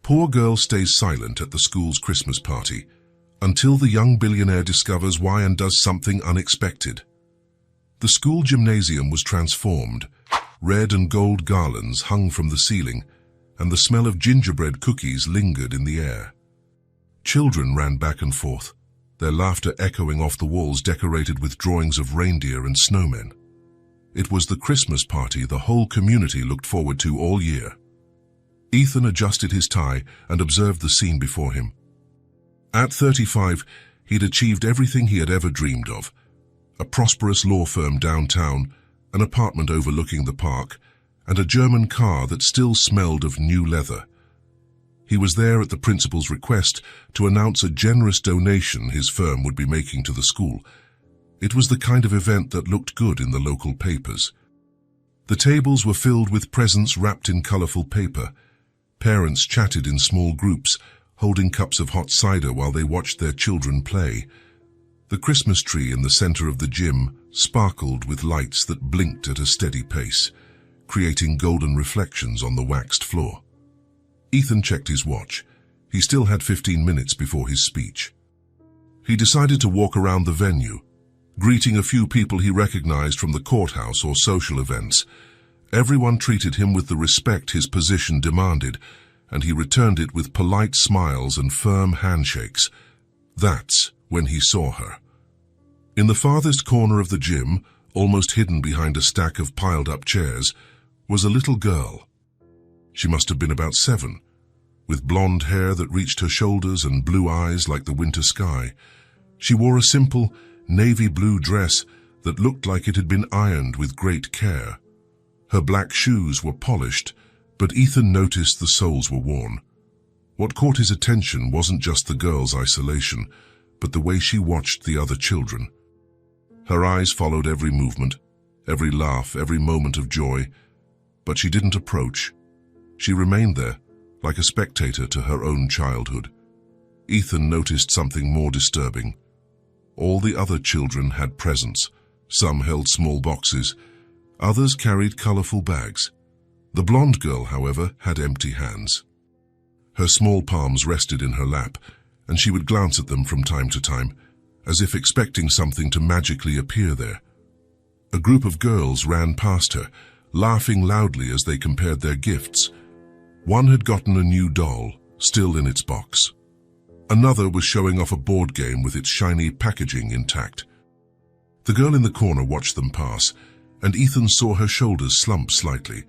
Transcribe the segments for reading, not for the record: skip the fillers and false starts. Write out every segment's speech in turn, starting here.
Poor girl stays silent at the school's Christmas party until the young billionaire discovers why and does something unexpected. The school gymnasium was transformed. Red and gold garlands hung from the ceiling, and the smell of gingerbread cookies lingered in the air. Children ran back and forth, their laughter echoing off the walls decorated with drawings of reindeer and snowmen. It was the Christmas party the whole community looked forward to all year. Ethan adjusted his tie and observed the scene before him. At 35, he'd achieved everything he had ever dreamed of. A prosperous law firm downtown, an apartment overlooking the park, and a German car that still smelled of new leather. He was there at the principal's request to announce a generous donation his firm would be making to the school. It was the kind of event that looked good in the local papers. The tables were filled with presents wrapped in colorful paper. Parents chatted in small groups, holding cups of hot cider while they watched their children play. The Christmas tree in the center of the gym sparkled with lights that blinked at a steady pace, creating golden reflections on the waxed floor. Ethan checked his watch. He still had 15 minutes before his speech. He decided to walk around the venue, greeting a few people he recognized from the courthouse or social events. Everyone treated him with the respect his position demanded, and he returned it with polite smiles and firm handshakes. That's when he saw her. In the farthest corner of the gym, almost hidden behind a stack of piled-up chairs, was a little girl. She must have been about 7, with blonde hair that reached her shoulders and blue eyes like the winter sky. She wore a simple, navy blue dress that looked like it had been ironed with great care. Her black shoes were polished, but Ethan noticed the soles were worn. What caught his attention wasn't just the girl's isolation, but the way she watched the other children. Her eyes followed every movement, every laugh, every moment of joy, but she didn't approach. She remained there, like a spectator to her own childhood. Ethan noticed something more disturbing. All the other children had presents. Some held small boxes, others carried colorful bags. The blonde girl, however, had empty hands. Her small palms rested in her lap, and she would glance at them from time to time, as if expecting something to magically appear there. A group of girls ran past her, laughing loudly as they compared their gifts. One had gotten a new doll, still in its box. Another was showing off a board game with its shiny packaging intact. The girl in the corner watched them pass, and Ethan saw her shoulders slump slightly.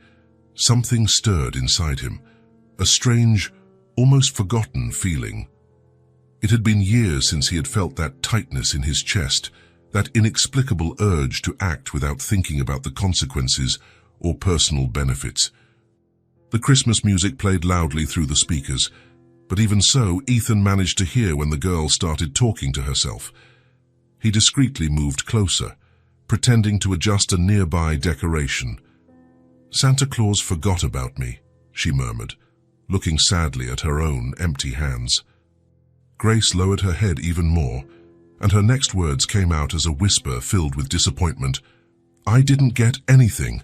Something stirred inside him, a strange, almost forgotten feeling. It had been years since he had felt that tightness in his chest, that inexplicable urge to act without thinking about the consequences or personal benefits. The Christmas music played loudly through the speakers, but even so, Ethan managed to hear when the girl started talking to herself. He discreetly moved closer, pretending to adjust a nearby decoration. "Santa Claus forgot about me," she murmured, looking sadly at her own empty hands. Grace lowered her head even more, and her next words came out as a whisper filled with disappointment. "I didn't get anything."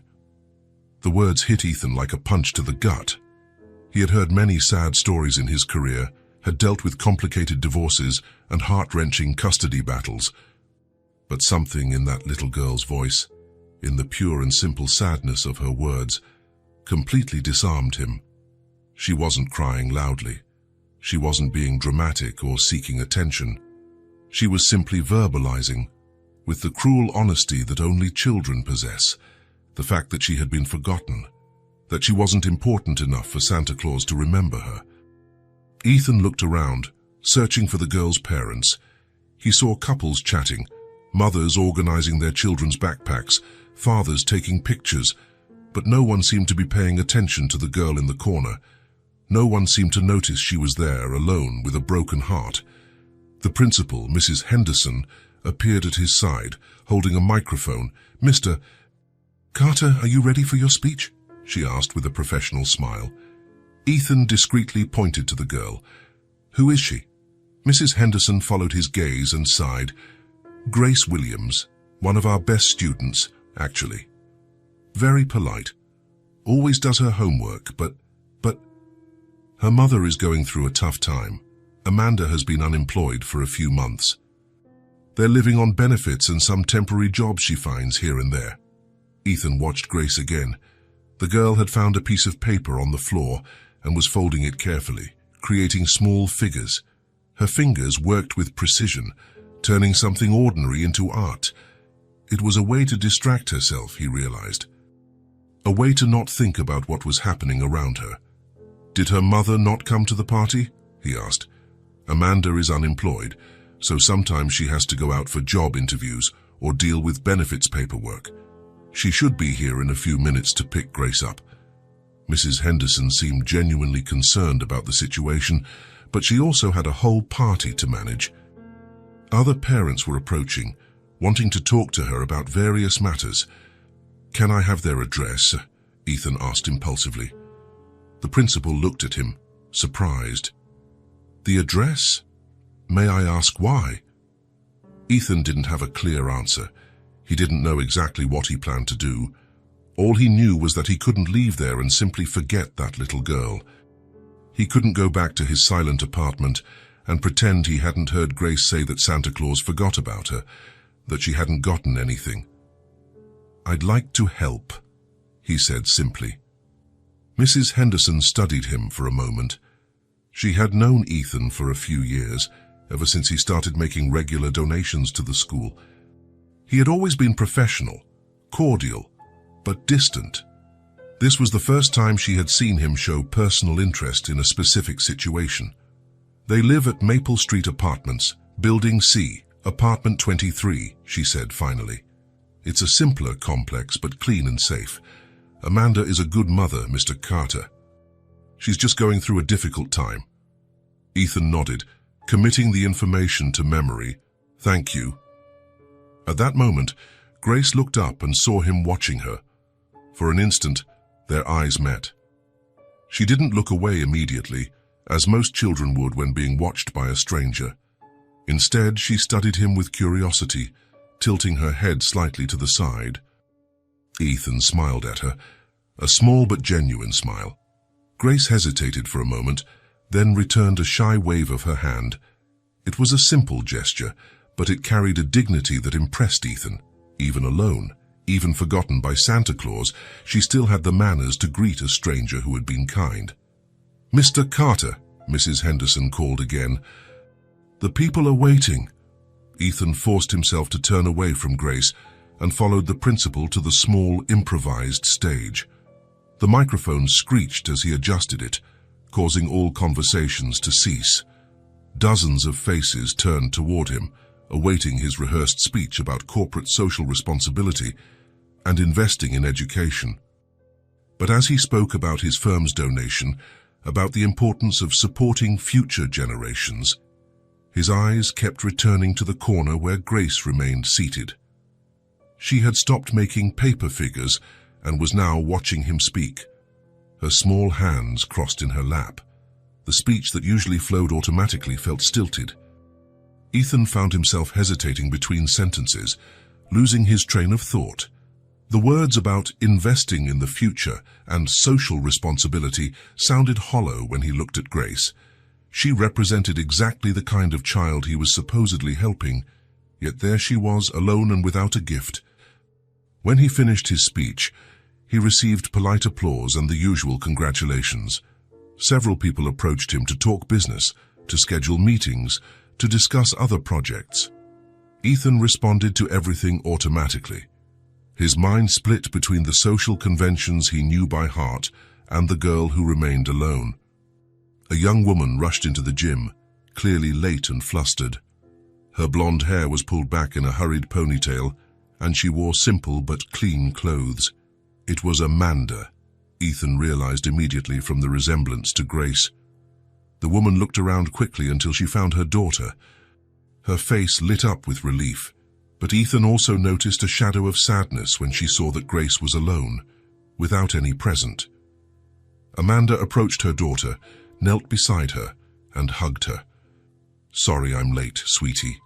The words hit Ethan like a punch to the gut. He had heard many sad stories in his career, had dealt with complicated divorces and heart-wrenching custody battles. But something in that little girl's voice, in the pure and simple sadness of her words, completely disarmed him. She wasn't crying loudly. She wasn't being dramatic or seeking attention. She was simply verbalizing, with the cruel honesty that only children possess, the fact that she had been forgotten, that she wasn't important enough for Santa Claus to remember her. Ethan looked around, searching for the girl's parents. He saw couples chatting, mothers organizing their children's backpacks, fathers taking pictures, but no one seemed to be paying attention to the girl in the corner. No one seemed to notice she was there, alone, with a broken heart. The principal, Mrs. Henderson, appeared at his side, holding a microphone. "Mr. Carter, are you ready for your speech?" she asked with a professional smile. Ethan discreetly pointed to the girl. "Who is she?" Mrs. Henderson followed his gaze and sighed. "Grace Williams, one of our best students, actually. Very polite. Always does her homework, but..." Her mother is going through a tough time. Amanda has been unemployed for a few months. They're living on benefits and some temporary jobs she finds here and there. Ethan watched Grace again. The girl had found a piece of paper on the floor and was folding it carefully, creating small figures. Her fingers worked with precision, turning something ordinary into art. It was a way to distract herself, he realized. A way to not think about what was happening around her. Did her mother not come to the party? He asked. Amanda is unemployed, so sometimes she has to go out for job interviews or deal with benefits paperwork. She should be here in a few minutes to pick Grace up. Mrs. Henderson seemed genuinely concerned about the situation, but she also had a whole party to manage. Other parents were approaching, wanting to talk to her about various matters. "Can I have their address?" Ethan asked impulsively. The principal looked at him, surprised. "The address? May I ask why?" Ethan didn't have a clear answer. He didn't know exactly what he planned to do. All he knew was that he couldn't leave there and simply forget that little girl. He couldn't go back to his silent apartment and pretend he hadn't heard Grace say that Santa Claus forgot about her, that she hadn't gotten anything. "I'd like to help," he said simply. Mrs. Henderson studied him for a moment. She had known Ethan for a few years, ever since he started making regular donations to the school. He had always been professional, cordial, but distant. This was the first time she had seen him show personal interest in a specific situation. "They live at Maple Street Apartments, Building C, Apartment 23, she said finally. "It's a simpler complex, but clean and safe. Amanda is a good mother, Mr. Carter. She's just going through a difficult time." Ethan nodded, committing the information to memory. "Thank you." At that moment, Grace looked up and saw him watching her. For an instant, their eyes met. She didn't look away immediately, as most children would when being watched by a stranger. Instead, she studied him with curiosity, tilting her head slightly to the side. Ethan smiled at her, a small but genuine smile. Grace hesitated for a moment, then returned a shy wave of her hand. It was a simple gesture, but it carried a dignity that impressed Ethan. Even alone, even forgotten by Santa Claus, she still had the manners to greet a stranger who had been kind. "Mr. Carter," Mrs. Henderson called again. "The people are waiting." Ethan forced himself to turn away from Grace and followed the principal to the small, improvised stage. The microphone screeched as he adjusted it, causing all conversations to cease. Dozens of faces turned toward him, awaiting his rehearsed speech about corporate social responsibility and investing in education. But as he spoke about his firm's donation, about the importance of supporting future generations, his eyes kept returning to the corner where Grace remained seated. She had stopped making paper figures and was now watching him speak. Her small hands crossed in her lap. The speech that usually flowed automatically felt stilted. Ethan found himself hesitating between sentences, losing his train of thought. The words about investing in the future and social responsibility sounded hollow when he looked at Grace. She represented exactly the kind of child he was supposedly helping, yet there she was, alone and without a gift. When he finished his speech, he received polite applause and the usual congratulations. Several people approached him to talk business, to schedule meetings, to discuss other projects. Ethan responded to everything automatically. His mind split between the social conventions he knew by heart and the girl who remained alone. A young woman rushed into the gym, clearly late and flustered. Her blonde hair was pulled back in a hurried ponytail, and she wore simple but clean clothes. It was Amanda, Ethan realized immediately from the resemblance to Grace. The woman looked around quickly until she found her daughter. Her face lit up with relief, but Ethan also noticed a shadow of sadness when she saw that Grace was alone, without any present. Amanda approached her daughter, knelt beside her, and hugged her. "Sorry I'm late, sweetie.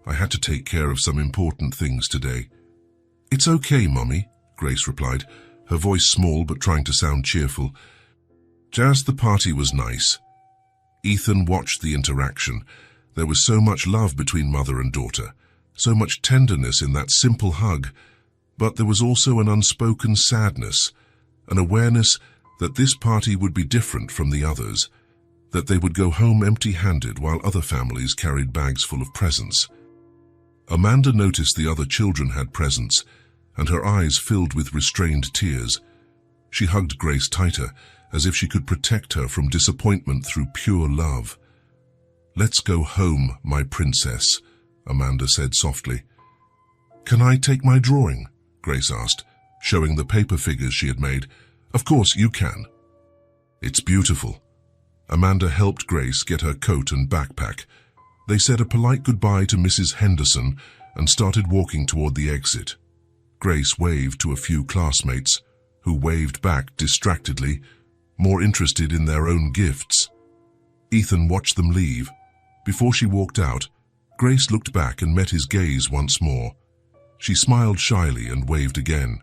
I had to take care of some important things today." "It's okay, Mommy," Grace replied, her voice small but trying to sound cheerful. Just the party was nice. Ethan watched the interaction. There was so much love between mother and daughter, so much tenderness in that simple hug, but there was also an unspoken sadness, an awareness that this party would be different from the others, that they would go home empty-handed while other families carried bags full of presents. Amanda noticed the other children had presents, and her eyes filled with restrained tears. She hugged Grace tighter, as if she could protect her from disappointment through pure love. "Let's go home, my princess," Amanda said softly. "Can I take my drawing?" Grace asked, showing the paper figures she had made. "Of course you can." "It's beautiful." Amanda helped Grace get her coat and backpack. They said a polite goodbye to Mrs. Henderson and started walking toward the exit. Grace waved to a few classmates, who waved back distractedly, more interested in their own gifts. Ethan watched them leave. Before she walked out, Grace looked back and met his gaze once more. She smiled shyly and waved again.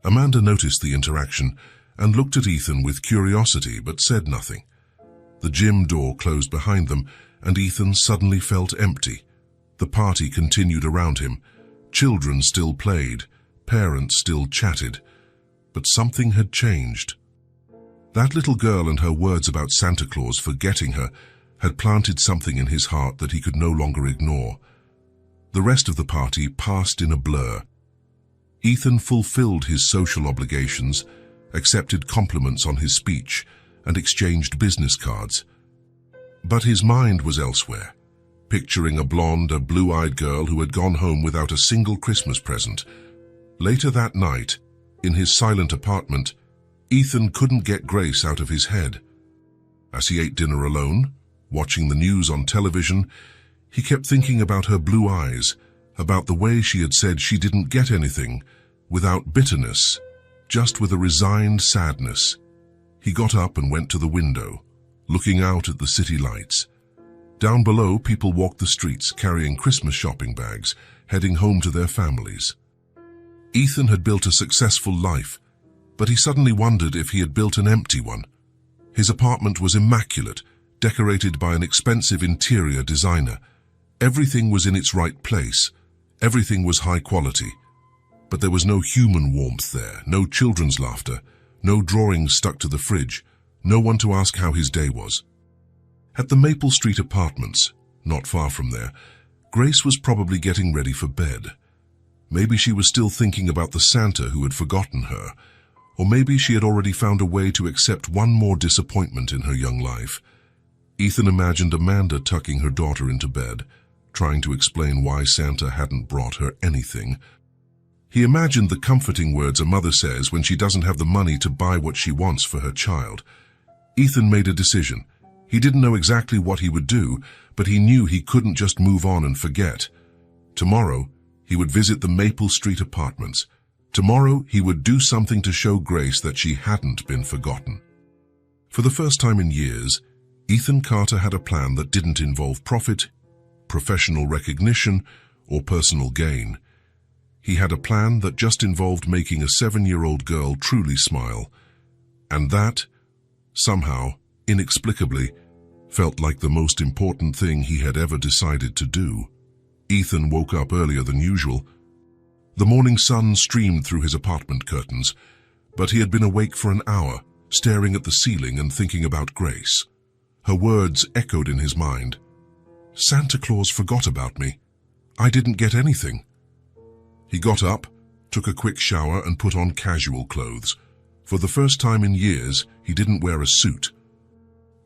Amanda noticed the interaction and looked at Ethan with curiosity but said nothing. The gym door closed behind them, and Ethan suddenly felt empty. The party continued around him. Children still played, parents still chatted, but something had changed. That little girl and her words about Santa Claus forgetting her had planted something in his heart that he could no longer ignore. The rest of the party passed in a blur. Ethan fulfilled his social obligations, accepted compliments on his speech, and exchanged business cards. But his mind was elsewhere, picturing a blonde, blue-eyed girl who had gone home without a single Christmas present. Later that night, in his silent apartment, Ethan couldn't get Grace out of his head. As he ate dinner alone, watching the news on television, he kept thinking about her blue eyes, about the way she had said she didn't get anything, without bitterness, just with a resigned sadness. He got up and went to the window, looking out at the city lights. Down below, people walked the streets carrying Christmas shopping bags, heading home to their families. Ethan had built a successful life, but he suddenly wondered if he had built an empty one. His apartment was immaculate, decorated by an expensive interior designer. Everything was in its right place. Everything was high quality. But there was no human warmth there, no children's laughter, no drawings stuck to the fridge, no one to ask how his day was. At the Maple Street apartments, not far from there, Grace was probably getting ready for bed. Maybe she was still thinking about the Santa who had forgotten her, or maybe she had already found a way to accept one more disappointment in her young life. Ethan imagined Amanda tucking her daughter into bed, trying to explain why Santa hadn't brought her anything. He imagined the comforting words a mother says when she doesn't have the money to buy what she wants for her child. Ethan made a decision. He didn't know exactly what he would do, but he knew he couldn't just move on and forget. Tomorrow, he would visit the Maple Street apartments. Tomorrow, he would do something to show Grace that she hadn't been forgotten. For the first time in years, Ethan Carter had a plan that didn't involve profit, professional recognition, or personal gain. He had a plan that just involved making a 7-year-old girl truly smile, and that, somehow, inexplicably, felt like the most important thing he had ever decided to do. Ethan woke up earlier than usual. The morning sun streamed through his apartment curtains, but he had been awake for an hour, staring at the ceiling and thinking about Grace. Her words echoed in his mind. "Santa Claus forgot about me. I didn't get anything." He got up, took a quick shower and put on casual clothes. For the first time in years, he didn't wear a suit.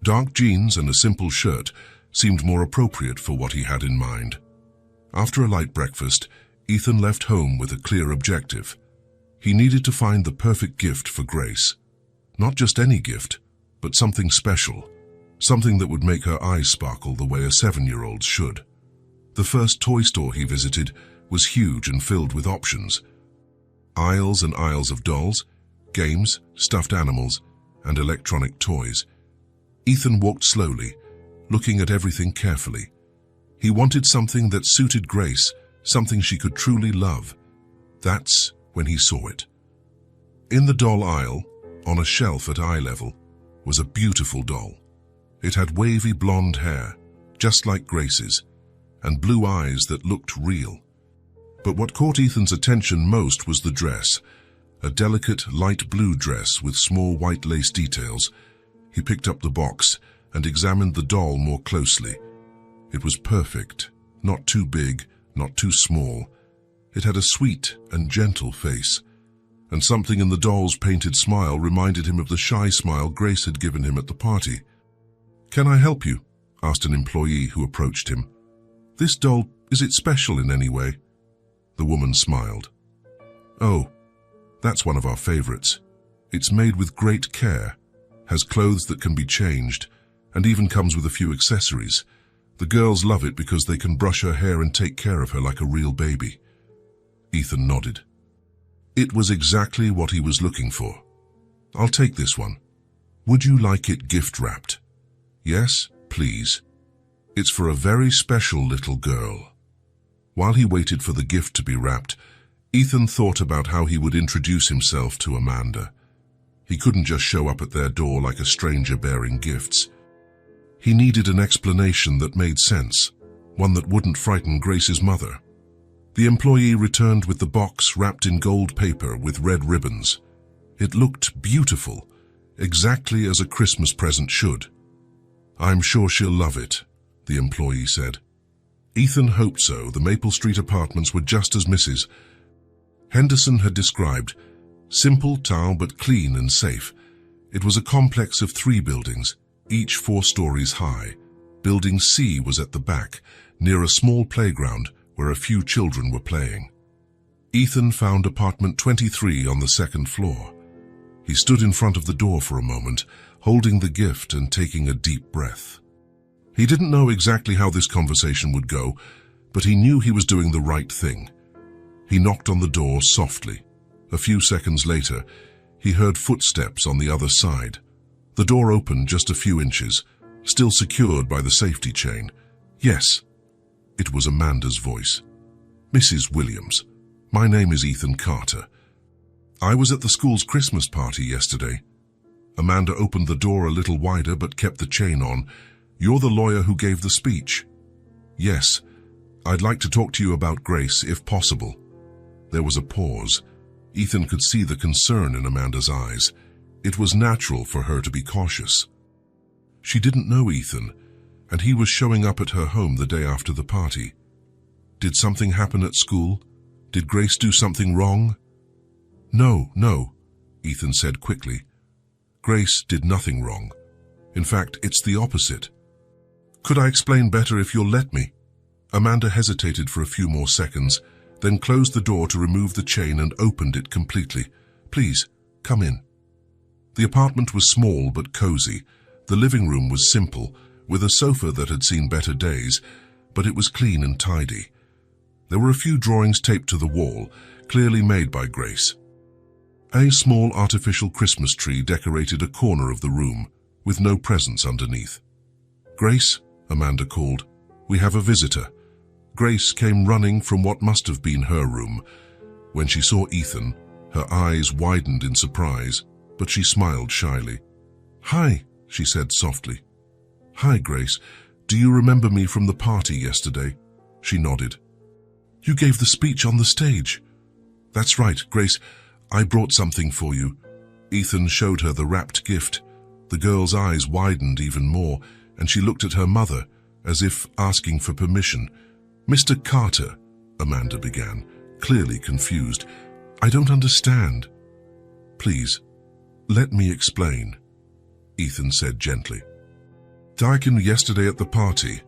Dark jeans and a simple shirt seemed more appropriate for what he had in mind. After a light breakfast, Ethan left home with a clear objective. He needed to find the perfect gift for Grace. Not just any gift, but something special. Something that would make her eyes sparkle the way a 7-year-old's should. The first toy store he visited was huge and filled with options. Aisles and aisles of dolls, games, stuffed animals, and electronic toys. Ethan walked slowly, looking at everything carefully. He wanted something that suited Grace, something she could truly love. That's when he saw it. In the doll aisle, on a shelf at eye level, was a beautiful doll. It had wavy blonde hair, just like Grace's, and blue eyes that looked real. But what caught Ethan's attention most was the dress, a delicate light blue dress with small white lace details. He picked up the box and examined the doll more closely. It was perfect, not too big, not too small. It had a sweet and gentle face, and something in the doll's painted smile reminded him of the shy smile Grace had given him at the party. "Can I help you?" asked an employee who approached him. "This doll, is it special in any way?" The woman smiled. "Oh, that's one of our favorites. It's made with great care, has clothes that can be changed, and even comes with a few accessories. The girls love it because they can brush her hair and take care of her like a real baby." Ethan nodded. It was exactly what he was looking for. "I'll take this one. Would you like it gift-wrapped?" "Yes, please. It's for a very special little girl." While he waited for the gift to be wrapped, Ethan thought about how he would introduce himself to Amanda. He couldn't just show up at their door like a stranger bearing gifts. He needed an explanation that made sense, one that wouldn't frighten Grace's mother. The employee returned with the box wrapped in gold paper with red ribbons. It looked beautiful, exactly as a Christmas present should. "I'm sure she'll love it," the employee said. Ethan hoped so. The Maple Street apartments were just as Mrs. Henderson had described, simple, tall, but clean and safe. It was a complex of 3 buildings, each 4 stories high. Building C was at the back, near a small playground where a few children were playing. Ethan found apartment 23 on the 2nd floor. He stood in front of the door for a moment, holding the gift and taking a deep breath. He didn't know exactly how this conversation would go, but he knew he was doing the right thing. He knocked on the door softly. A few seconds later, he heard footsteps on the other side. The door opened just a few inches, still secured by the safety chain. "Yes." It was Amanda's voice. "Mrs. Williams, my name is Ethan Carter. I was at the school's Christmas party yesterday." Amanda opened the door a little wider but kept the chain on. "You're the lawyer who gave the speech?" "Yes. I'd like to talk to you about Grace, if possible." There was a pause. Ethan could see the concern in Amanda's eyes. It was natural for her to be cautious. She didn't know Ethan, and he was showing up at her home the day after the party. Did something happen at school? Did Grace do something wrong? No, Ethan said quickly. Grace did nothing wrong. In fact, it's the opposite. "Could I explain better if you'll let me?" Amanda hesitated for a few more seconds, then closed the door to remove the chain and opened it completely. "Please, come in." The apartment was small but cozy. The living room was simple, with a sofa that had seen better days, but it was clean and tidy. There were a few drawings taped to the wall, clearly made by Grace. A small artificial Christmas tree decorated a corner of the room, with no presents underneath. "Grace," Amanda called, "we have a visitor." Grace came running from what must have been her room. When she saw Ethan, her eyes widened in surprise, but she smiled shyly. "Hi," she said softly. "Hi, Grace. Do you remember me from the party yesterday?" She nodded. "You gave the speech on the stage." "That's right, Grace. I brought something for you." Ethan showed her the wrapped gift. The girl's eyes widened even more, and she looked at her mother, as if asking for permission. "Mr. Carter," Amanda began, clearly confused. "I don't understand." "Please, let me explain," Ethan said gently. "Darken yesterday at the party.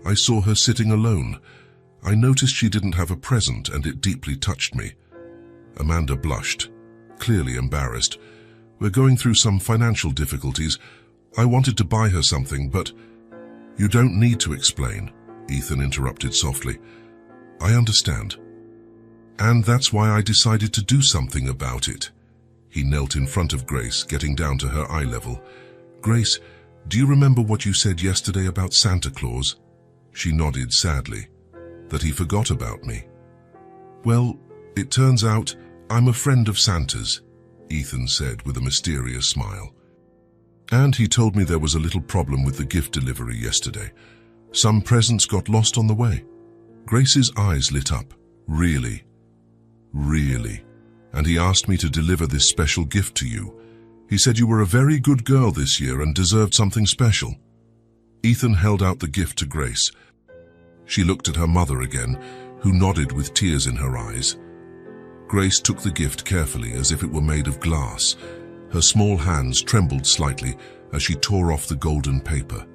I saw her sitting alone. I noticed she didn't have a present, and it deeply touched me." Amanda blushed, clearly embarrassed. "We're going through some financial difficulties. I wanted to buy her something, but—" "You don't need to explain," Ethan interrupted softly. "I understand. And that's why I decided to do something about it." He knelt in front of Grace, getting down to her eye level. "Grace, do you remember what you said yesterday about Santa Claus?" She nodded sadly. "That he forgot about me." "Well, it turns out I'm a friend of Santa's," Ethan said with a mysterious smile. And he told me there was a little problem with the gift delivery yesterday. Some presents got lost on the way. Grace's eyes lit up. Really? Really? And he asked me to deliver this special gift to you. He said you were a very good girl this year and deserved something special. Ethan held out the gift to Grace. She looked at her mother again, who nodded with tears in her eyes. Grace took the gift carefully as if it were made of glass. Her small hands trembled slightly as she tore off the golden paper.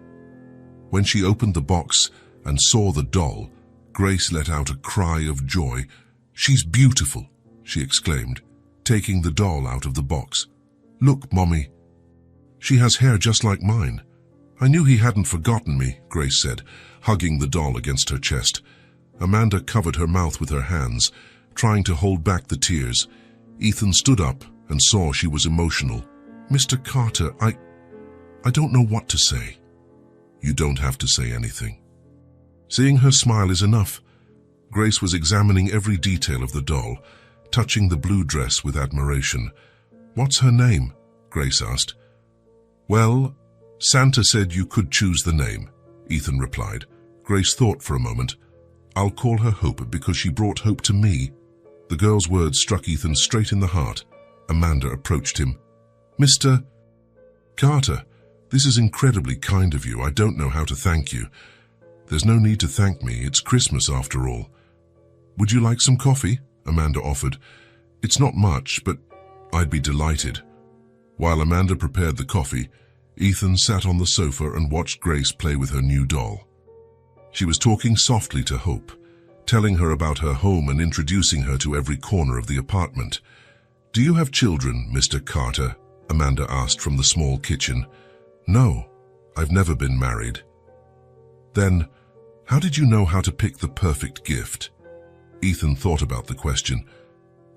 When she opened the box and saw the doll, Grace let out a cry of joy. "She's beautiful," she exclaimed, taking the doll out of the box. "Look, Mommy. She has hair just like mine." "I knew he hadn't forgotten me," Grace said, hugging the doll against her chest. Amanda covered her mouth with her hands, trying to hold back the tears. Ethan stood up and saw she was emotional. "Mr. Carter, I don't know what to say." "You don't have to say anything." Seeing her smile is enough. Grace was examining every detail of the doll, touching the blue dress with admiration. "What's her name?" Grace asked. "Well, Santa said you could choose the name," Ethan replied. Grace thought for a moment. "I'll call her Hope because she brought hope to me." The girl's words struck Ethan straight in the heart. Amanda approached him. "Mr. Carter, this is incredibly kind of you. I don't know how to thank you." "There's no need to thank me. It's Christmas after all." "Would you like some coffee?" Amanda offered. "It's not much, but I'd be delighted." While Amanda prepared the coffee, Ethan sat on the sofa and watched Grace play with her new doll. She was talking softly to Hope, telling her about her home and introducing her to every corner of the apartment. "Do you have children, Mr. Carter?" Amanda asked from the small kitchen. "No, I've never been married." "Then, how did you know how to pick the perfect gift?" Ethan thought about the question.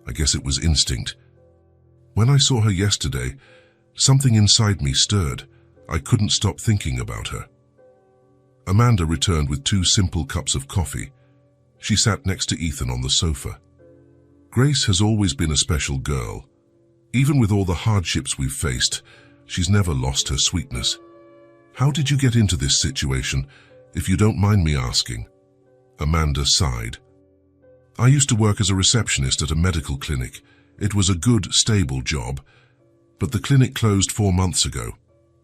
"I guess it was instinct. When I saw her yesterday, something inside me stirred. I couldn't stop thinking about her." Amanda returned with 2 simple cups of coffee. She sat next to Ethan on the sofa. "Grace has always been a special girl. Even with all the hardships we've faced, she's never lost her sweetness. How did you get into this situation, if you don't mind me asking?" Amanda sighed. "I used to work as a receptionist at a medical clinic. It was a good, stable job. But the clinic closed 4 months ago.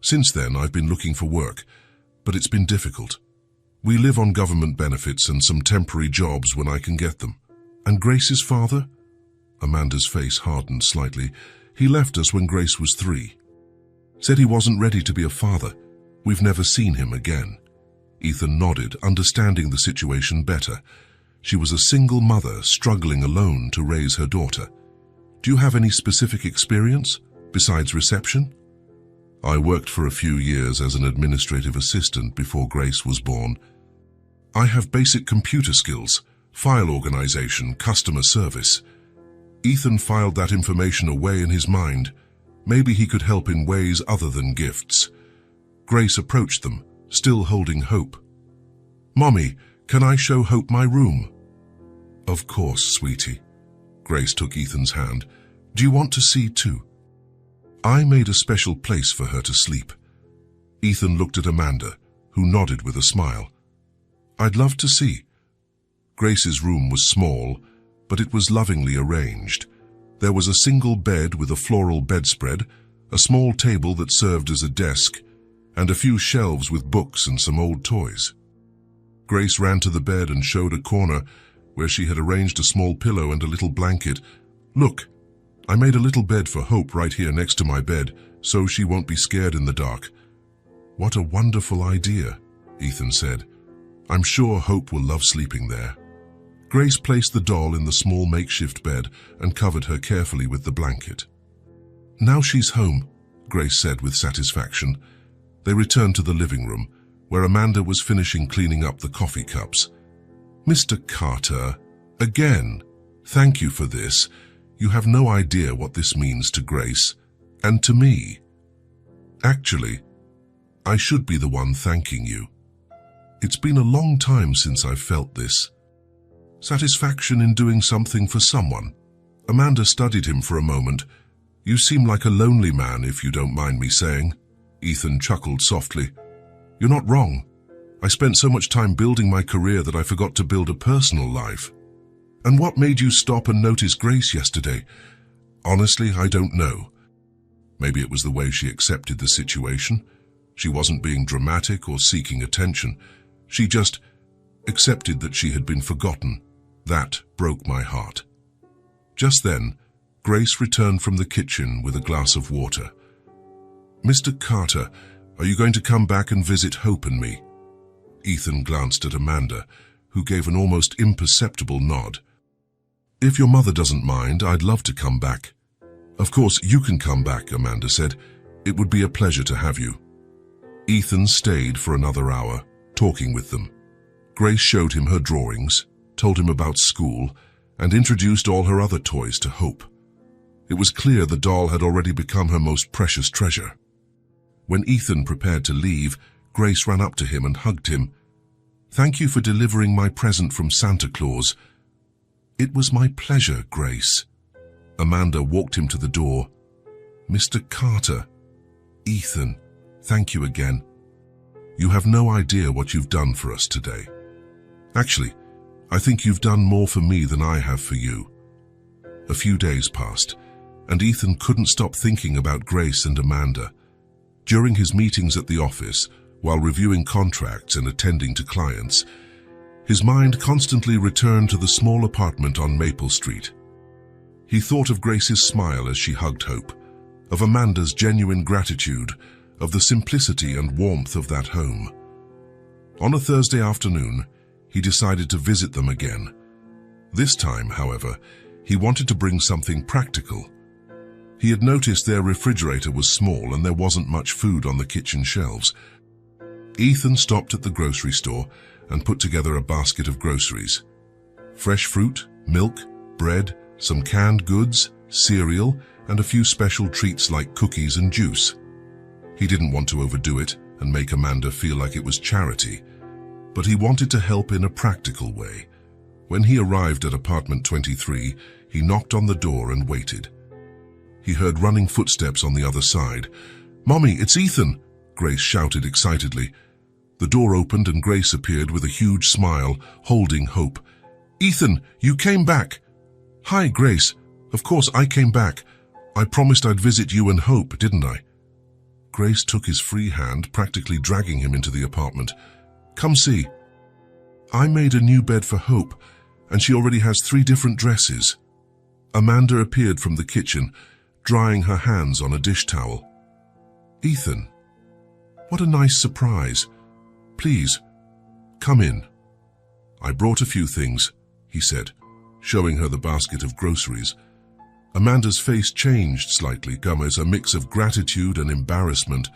Since then, I've been looking for work, but it's been difficult. We live on government benefits and some temporary jobs when I can get them." "And Grace's father?" Amanda's face hardened slightly. "He left us when Grace was 3. Said he wasn't ready to be a father. We've never seen him again." Ethan nodded, understanding the situation better. She was a single mother struggling alone to raise her daughter. "Do you have any specific experience besides reception?" "I worked for a few years as an administrative assistant before Grace was born. I have basic computer skills, file organization, customer service." Ethan filed that information away in his mind. Maybe he could help in ways other than gifts. Grace approached them, still holding Hope. "Mommy, can I show Hope my room?" "Of course, sweetie." Grace took Ethan's hand. "Do you want to see too?" "I made a special place for her to sleep." Ethan looked at Amanda, who nodded with a smile. "I'd love to see." Grace's room was small, but it was lovingly arranged. There was a single bed with a floral bedspread, a small table that served as a desk, and a few shelves with books and some old toys. Grace ran to the bed and showed a corner where she had arranged a small pillow and a little blanket. "Look, I made a little bed for Hope right here next to my bed, so she won't be scared in the dark." "What a wonderful idea," Ethan said. "I'm sure Hope will love sleeping there." Grace placed the doll in the small makeshift bed and covered her carefully with the blanket. "Now she's home," Grace said with satisfaction. They returned to the living room, where Amanda was finishing cleaning up the coffee cups. "Mr. Carter, again, thank you for this. You have no idea what this means to Grace, and to me. Actually, I should be the one thanking you. It's been a long time since I've felt this. Satisfaction in doing something for someone." Amanda studied him for a moment. "You seem like a lonely man, if you don't mind me saying." Ethan chuckled softly. You're not wrong. I spent so much time building my career that I forgot to build a personal life. And what made you stop and notice Grace yesterday? Honestly, I don't know. Maybe it was the way she accepted the situation. She wasn't being dramatic or seeking attention. She just accepted that she had been forgotten. That broke my heart. Just then, Grace returned from the kitchen with a glass of water. Mr. Carter, are you going to come back and visit Hope and me? Ethan glanced at Amanda, who gave an almost imperceptible nod. If your mother doesn't mind, I'd love to come back. Of course, you can come back, Amanda said. It would be a pleasure to have you. Ethan stayed for another hour, talking with them. Grace showed him her drawings, told him about school, and introduced all her other toys to Hope. It was clear the doll had already become her most precious treasure. When Ethan prepared to leave, Grace ran up to him and hugged him. Thank you for delivering my present from Santa Claus. It was my pleasure, Grace. Amanda walked him to the door. Mr. Carter, Ethan, thank you again. You have no idea what you've done for us today. Actually, I think you've done more for me than I have for you. A few days passed, and Ethan couldn't stop thinking about Grace and Amanda. During his meetings at the office, while reviewing contracts and attending to clients, his mind constantly returned to the small apartment on Maple Street. He thought of Grace's smile as she hugged Hope, of Amanda's genuine gratitude, of the simplicity and warmth of that home. On a Thursday afternoon, he decided to visit them again. This time, however, he wanted to bring something practical. He had noticed their refrigerator was small and there wasn't much food on the kitchen shelves. Ethan stopped at the grocery store and put together a basket of groceries. Fresh fruit, milk, bread, some canned goods, cereal, and a few special treats like cookies and juice. He didn't want to overdo it and make Amanda feel like it was charity, but he wanted to help in a practical way. When he arrived at apartment 23, he knocked on the door and waited. He heard running footsteps on the other side. "Mommy, it's Ethan!" Grace shouted excitedly. The door opened and Grace appeared with a huge smile, holding Hope. "Ethan, you came back!" "Hi, Grace. Of course I came back. I promised I'd visit you and Hope, didn't I?" Grace took his free hand, practically dragging him into the apartment. "Come see. I made a new bed for Hope, and she already has 3 different dresses." Amanda appeared from the kitchen, drying her hands on a dish towel. "Ethan, what a nice surprise. Please, come in." "I brought a few things," he said, showing her the basket of groceries. Amanda's face changed slightly, as a mix of gratitude and embarrassment.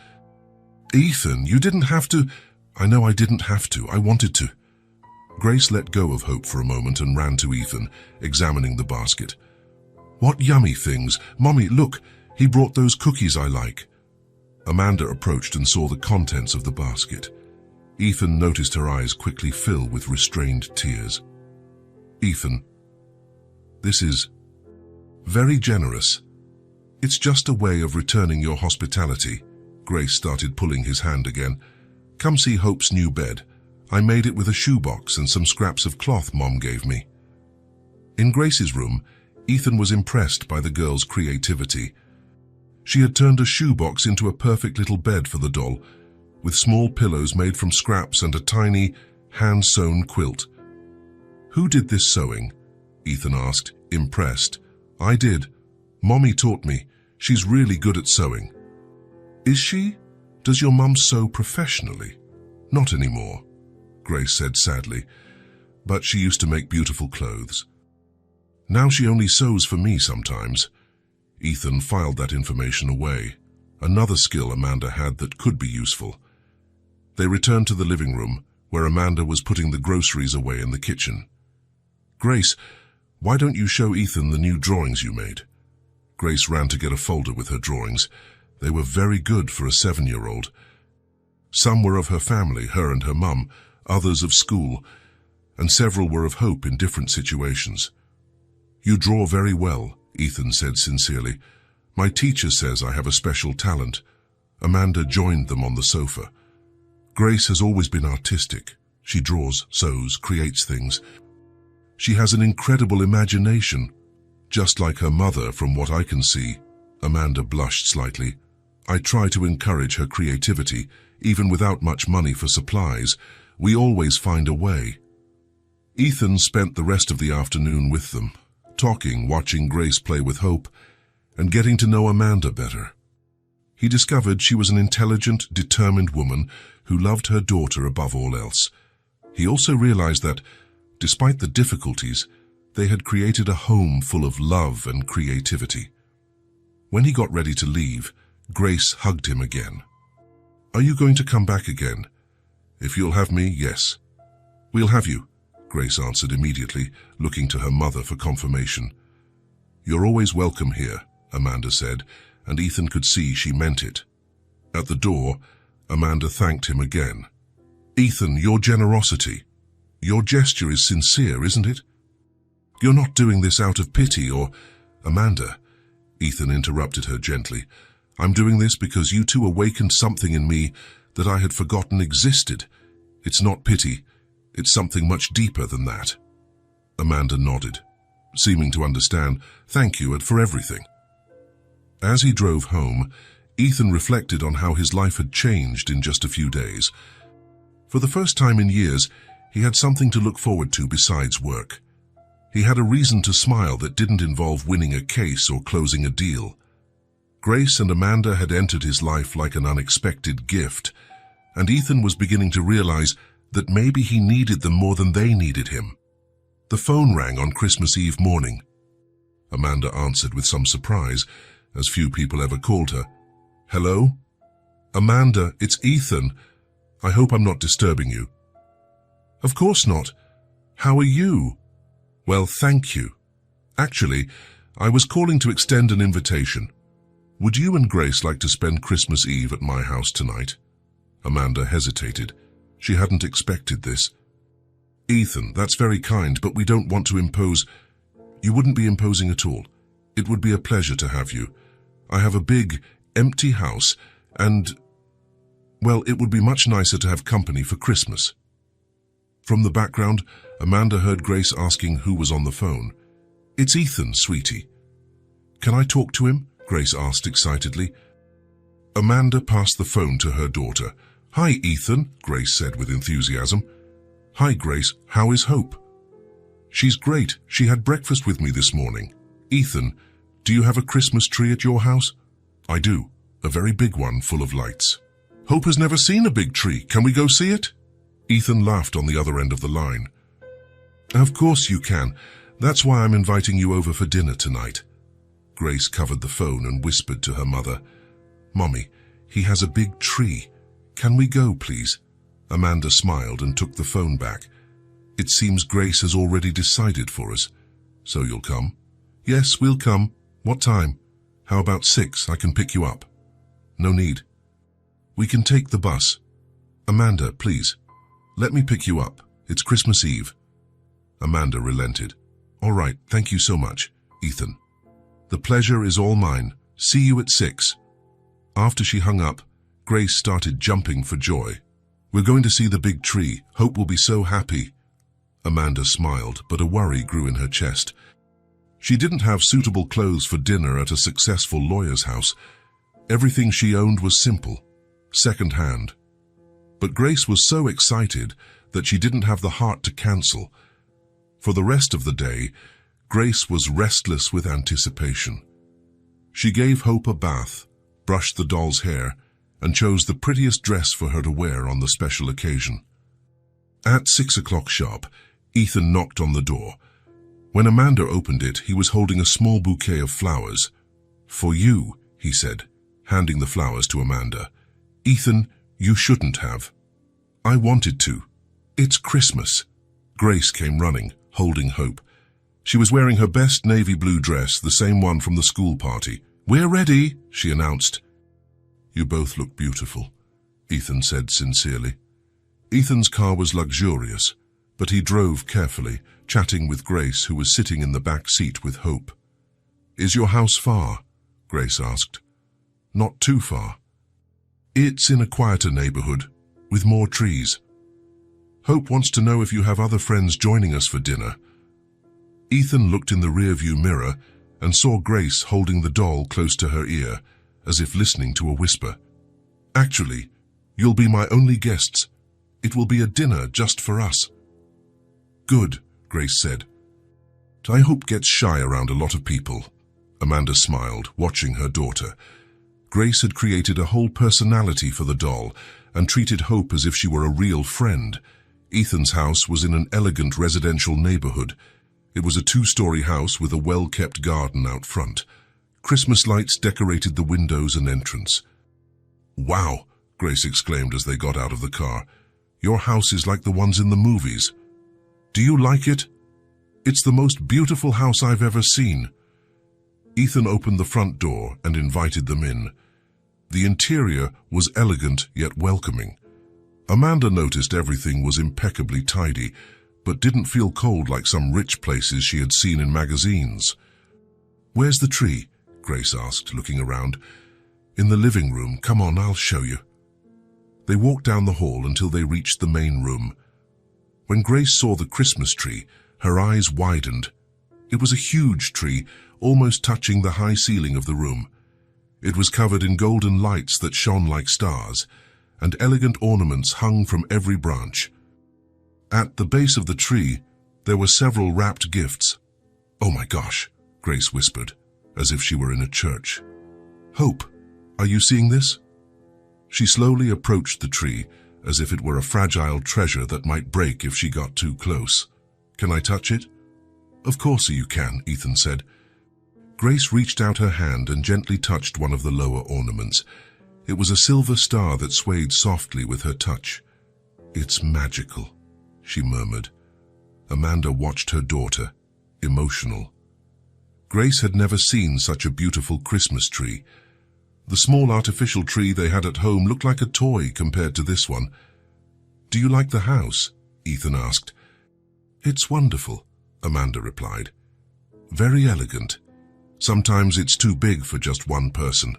"Ethan, you didn't have to." "I know I didn't have to. I wanted to." Grace let go of Hope for a moment and ran to Ethan, examining the basket. "What yummy things. Mommy, look, he brought those cookies I like." Amanda approached and saw the contents of the basket. Ethan noticed her eyes quickly fill with restrained tears. "Ethan, this is very generous. It's just a way of returning your hospitality." Grace started pulling his hand again. "Come see Hope's new bed. I made it with a shoebox and some scraps of cloth Mom gave me." In Grace's room, Ethan was impressed by the girl's creativity. She had turned a shoebox into a perfect little bed for the doll, with small pillows made from scraps and a tiny, hand-sewn quilt. "Who did this sewing?" Ethan asked, impressed. "I did. Mommy taught me. She's really good at sewing." "Is she? Does your mum sew professionally?" "Not anymore," Grace said sadly, "but she used to make beautiful clothes. Now she only sews for me sometimes." Ethan filed that information away, another skill Amanda had that could be useful. They returned to the living room, where Amanda was putting the groceries away in the kitchen. "Grace, why don't you show Ethan the new drawings you made?" Grace ran to get a folder with her drawings. They were very good for a 7-year-old. Some were of her family, her and her mum, others of school, and several were of Hope in different situations. "You draw very well," Ethan said sincerely. "My teacher says I have a special talent. Amanda joined them on the sofa. Grace has always been artistic. She draws, sews, creates things. She has an incredible imagination, just like her mother from what I can see. Amanda blushed slightly. I try to encourage her creativity, even without much money for supplies. We always find a way. Ethan spent the rest of the afternoon with them, talking, watching Grace play with Hope, and getting to know Amanda better. He discovered she was an intelligent, determined woman who loved her daughter above all else. He also realized that, despite the difficulties, they had created a home full of love and creativity. When he got ready to leave, Grace hugged him again. "Are you going to come back again?" "If you'll have me, yes." "We'll have you," Grace answered immediately, looking to her mother for confirmation. "You're always welcome here," Amanda said, and Ethan could see she meant it. At the door, Amanda thanked him again. "Ethan, your generosity. Your gesture is sincere, isn't it? You're not doing this out of pity or—" "Amanda," Ethan interrupted her gently, "I'm doing this because you two awakened something in me that I had forgotten existed. It's not pity. It's something much deeper than that." Amanda nodded, seeming to understand. "Thank you for everything." As he drove home, Ethan reflected on how his life had changed in just a few days. For the first time in years, he had something to look forward to besides work. He had a reason to smile that didn't involve winning a case or closing a deal. Grace and Amanda had entered his life like an unexpected gift, and Ethan was beginning to realize that maybe he needed them more than they needed him. The phone rang on Christmas Eve morning. Amanda answered with some surprise, as few people ever called her. "Hello?" "Amanda, it's Ethan. I hope I'm not disturbing you." "Of course not. How are you?" "Well, thank you. Actually, I was calling to extend an invitation. Would you and Grace like to spend Christmas Eve at my house tonight?" Amanda hesitated. She hadn't expected this. "Ethan, that's very kind, but we don't want to impose—" "You wouldn't be imposing at all. It would be a pleasure to have you. I have a big, empty house, and, well, it would be much nicer to have company for Christmas." From the background, Amanda heard Grace asking who was on the phone. "It's Ethan, sweetie." "Can I talk to him?" Grace asked excitedly. Amanda passed the phone to her daughter. "Hi, Ethan," Grace said with enthusiasm. "Hi, Grace. How is Hope?" "She's great. She had breakfast with me this morning." "Ethan, do you have a Christmas tree at your house?" "I do. A very big one full of lights." "Hope has never seen a big tree. Can we go see it?" Ethan laughed on the other end of the line. "Of course you can. That's why I'm inviting you over for dinner tonight." Grace covered the phone and whispered to her mother, "Mommy, he has a big tree. Can we go, please?" Amanda smiled and took the phone back. "It seems Grace has already decided for us. So you'll come?" "Yes, we'll come. What time?" "How about 6? I can pick you up." "No need. We can take the bus." "Amanda, please. Let me pick you up. It's Christmas Eve." Amanda relented. "All right, thank you so much, Ethan. The pleasure is all mine. See you at 6. After she hung up, Grace started jumping for joy. "We're going to see the big tree. Hope will be so happy." Amanda smiled, but a worry grew in her chest. She didn't have suitable clothes for dinner at a successful lawyer's house. Everything she owned was simple, second-hand. But Grace was so excited that she didn't have the heart to cancel. For the rest of the day, Grace was restless with anticipation. She gave Hope a bath, brushed the doll's hair, and chose the prettiest dress for her to wear on the special occasion. At 6 o'clock sharp, Ethan knocked on the door. When Amanda opened it, he was holding a small bouquet of flowers. "For you," he said, handing the flowers to Amanda. "Ethan, you shouldn't have." "I wanted to. It's Christmas." Grace came running, holding Hope. She was wearing her best navy blue dress, the same one from the school party. "We're ready," she announced. "You both look beautiful," Ethan said sincerely. Ethan's car was luxurious, but he drove carefully, chatting with Grace, who was sitting in the back seat with Hope. "Is your house far?" Grace asked. "Not too far." It's in a quieter neighborhood, with more trees. Hope wants to know if you have other friends joining us for dinner. Ethan looked in the rearview mirror and saw Grace holding the doll close to her ear, as if listening to a whisper. Actually, you'll be my only guests. It will be a dinner just for us. Good, Grace said. I hope gets shy around a lot of people. Amanda smiled, watching her daughter. Grace had created a whole personality for the doll and treated Hope as if she were a real friend. Ethan's house was in an elegant residential neighborhood. It was a 2-story house with a well-kept garden out front. Christmas lights decorated the windows and entrance. Wow, Grace exclaimed as they got out of the car. Your house is like the ones in the movies. Do you like it? It's the most beautiful house I've ever seen. Ethan opened the front door and invited them in. The interior was elegant yet welcoming. Amanda noticed everything was impeccably tidy, but didn't feel cold like some rich places she had seen in magazines. Where's the tree? Grace asked, looking around. In the living room. Come on, I'll show you. They walked down the hall until they reached the main room. When Grace saw the Christmas tree, her eyes widened. It was a huge tree, almost touching the high ceiling of the room. It was covered in golden lights that shone like stars, and elegant ornaments hung from every branch. At the base of the tree, there were several wrapped gifts. Oh my gosh, Grace whispered, as if she were in a church. Hope, are you seeing this? She slowly approached the tree, as if it were a fragile treasure that might break if she got too close. Can I touch it? Of course you can, Ethan said. Grace reached out her hand and gently touched one of the lower ornaments. It was a silver star that swayed softly with her touch. It's magical, she murmured. Amanda watched her daughter, emotional. Grace had never seen such a beautiful Christmas tree. The small artificial tree they had at home looked like a toy compared to this one. Do you like the house? Ethan asked. It's wonderful, Amanda replied. Very elegant. Sometimes it's too big for just one person.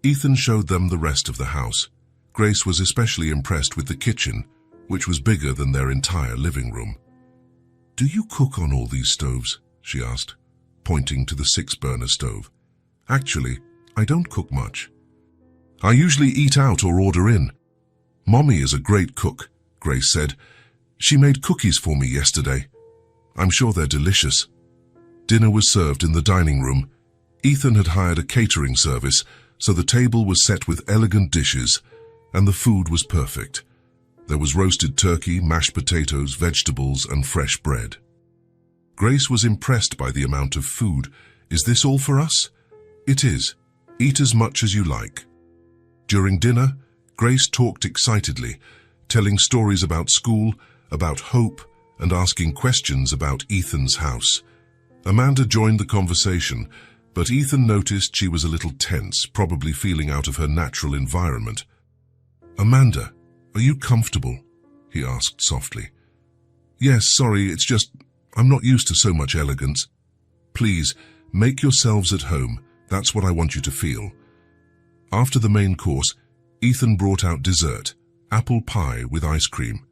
Ethan showed them the rest of the house. Grace was especially impressed with the kitchen, which was bigger than their entire living room. Do you cook on all these stoves? She asked, pointing to the 6-burner stove. Actually, I don't cook much. I usually eat out or order in. Mommy is a great cook, Grace said. She made cookies for me yesterday. I'm sure they're delicious. Dinner was served in the dining room. Ethan had hired a catering service, so the table was set with elegant dishes, and the food was perfect. There was roasted turkey, mashed potatoes, vegetables, and fresh bread. Grace was impressed by the amount of food. Is this all for us? It is. Eat as much as you like. During dinner, Grace talked excitedly, telling stories about school, about Hope, and asking questions about Ethan's house. Amanda joined the conversation, but Ethan noticed she was a little tense, probably feeling out of her natural environment. Amanda, are you comfortable? He asked softly. Yes, sorry, it's just, I'm not used to so much elegance. Please, make yourselves at home. That's what I want you to feel. After the main course, Ethan brought out dessert, apple pie with ice cream.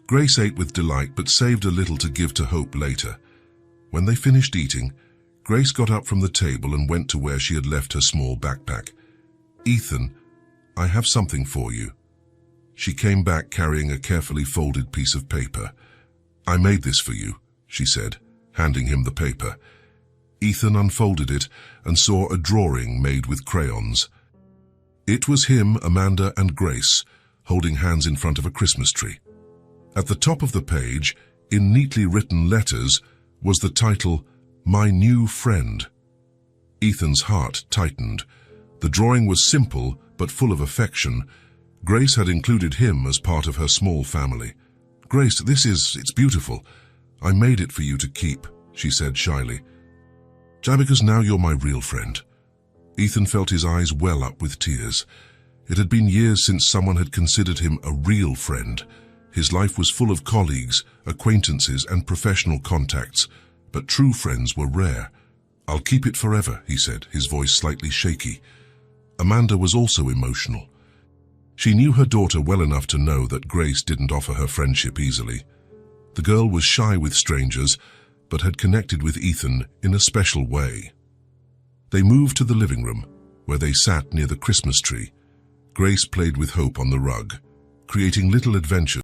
Grace ate with delight but saved a little to give to Hope later. When they finished eating, Grace got up from the table and went to where she had left her small backpack. Ethan, I have something for you. She came back carrying a carefully folded piece of paper. I made this for you, she said, handing him the paper. Ethan unfolded it and saw a drawing made with crayons. It was him, Amanda, and Grace, holding hands in front of a Christmas tree. At the top of the page, in neatly written letters, was the title, My New Friend. Ethan's heart tightened. The drawing was simple, but full of affection. Grace had included him as part of her small family. Grace, it's beautiful. I made it for you to keep, she said shyly. Because now you're my real friend. Ethan felt his eyes well up with tears. It had been years since someone had considered him a real friend. His life was full of colleagues, acquaintances, and professional contacts, but true friends were rare. I'll keep it forever, he said, his voice slightly shaky. Amanda was also emotional. She knew her daughter well enough to know that Grace didn't offer her friendship easily. The girl was shy with strangers, but had connected with Ethan in a special way. They moved to the living room, where they sat near the Christmas tree. Grace played with Hope on the rug, creating little adventures